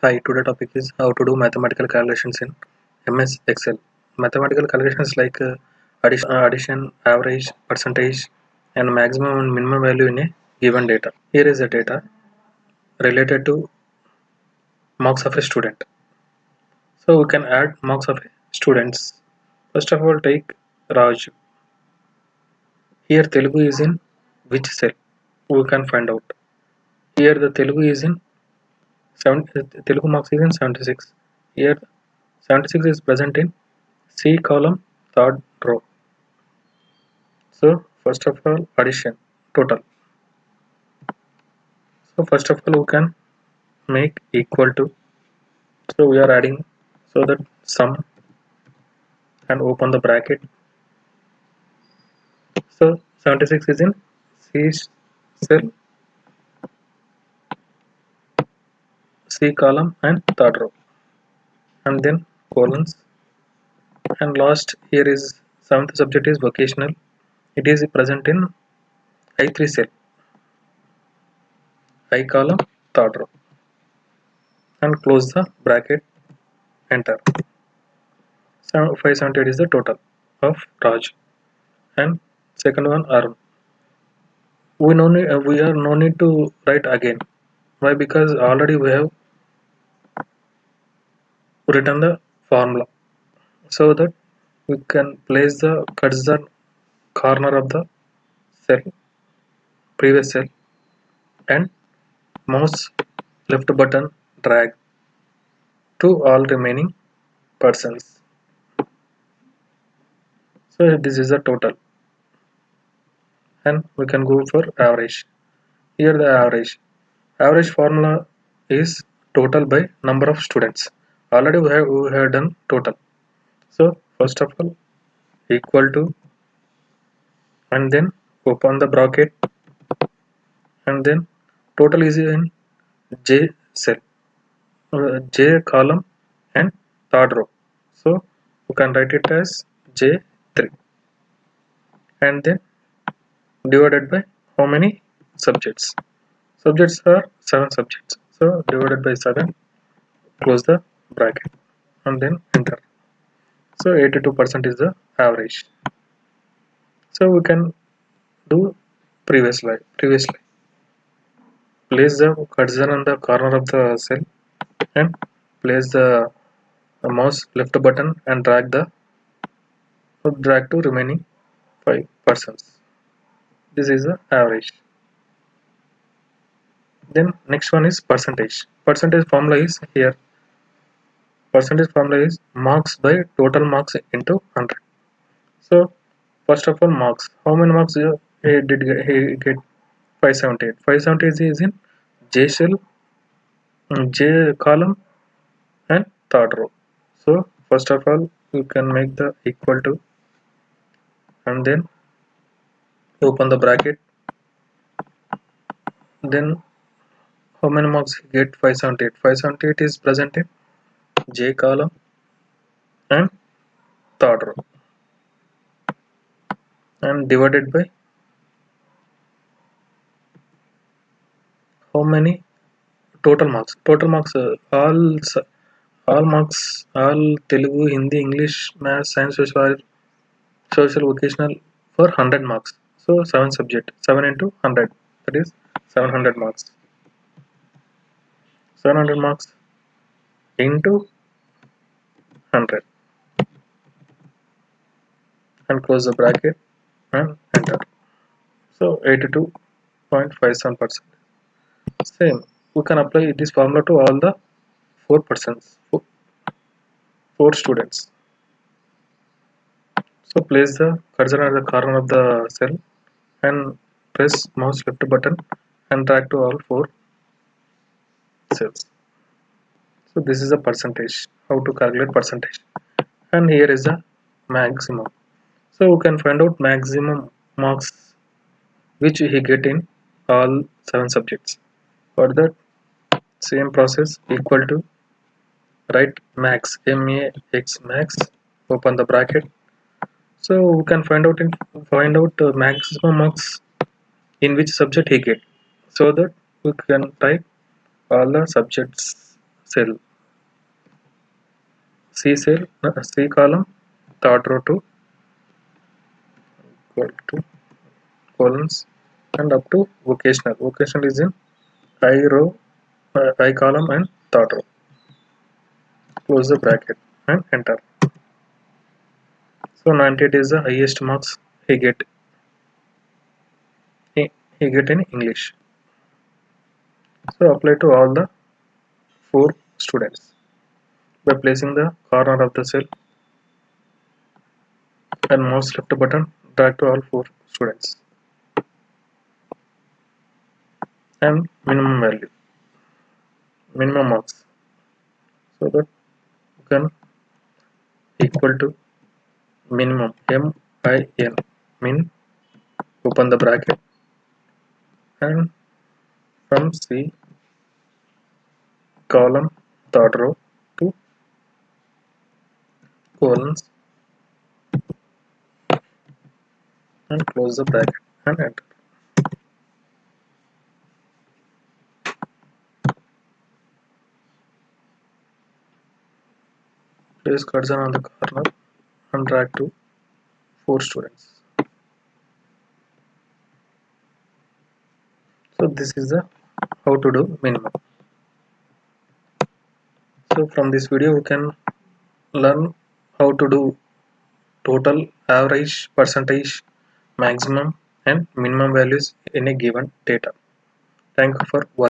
Hi, today topic is how to do mathematical calculations in MS Excel. Mathematical calculations like addition, average, percentage, and maximum and minimum value in a given data. Here is the data related to marks of a student. So we can add marks of students. First of all, take Raj. Here Telugu is in which cell? We can find out. Here the Telugu is in 7. Telugu marks is in 76. Here 76 is present in C column, third row. So first of all, addition total. So first of all, we can make equal to. So we are adding so that sum and open the bracket. So 76 is in C cell, C column and third row, and then colons. And last here is seventh subject is vocational. It is present in I3 cell, I column, third row, and close the bracket. Enter. So 578 is the total of Raj, and second one Arun. We are no need to write again. Why? Because already we have written the formula, so that we can place the cursor corner of the cell, previous cell, and mouse left button drag to all remaining persons. So this is the total, and we can go for average. Here the average formula is total by number of students. Already we have done total. So first of all, equal to, and then open the bracket, and then total is in J cell, J column and third row. So you can write it as J3, and then divided by how many subjects. Subjects are 7 subjects, so divided by 7, close the bracket, and then enter. So 82% is the average. So we can do previously place the cursor on the corner of the cell, and place the mouse left button and drag to remaining 5 persons. This is the average. Then next one is percentage. Percentage formula is here. Percentage formula is marks by total marks into 100. So first of all, marks. How many marks he get? 578. 578 is in J cell, J column and third row. So first of all, you can make the equal to, and then open the bracket. Then how many marks he get? 578. 578 is present in J column and third row, and divided by how many total marks. Total marks, all marks, all Telugu, Hindi, English, Math, Science, social, vocational for 100 marks. So 7 subject, 7 into 100, that is 700 marks. 700 marks into 100, and close the bracket and enter. So 82.57%. Same, we can apply this formula to all the 4 persons, 4 students. So place the cursor at the corner of the cell, and press mouse left button and drag to all 4 cells. So this is a percentage, how to calculate percentage, and here is the maximum. So we can find out maximum marks which he get in all 7 subjects. For that, same process, equal to, write max, max, open the bracket. So we can find out maximum marks in which subject he get, so that we can type all the subjects cell. C column, third row to equal to columns and up to vocational. Vocational is in I column and third row. Close the bracket and enter. So 98 is the highest marks he get. He get in English. So apply to all the 4 students by placing the corner of the cell and mouse left button drag to all 4 students and minimum marks, so that you can equal to minimum min, open the bracket, and from C column third row to colons and close the bracket and enter. Place cursor on the corner and drag to 4 students. So this is the how to do minimum. So from this video we can learn how to do total, average, percentage, maximum and minimum values in a given data. Thank you for watching.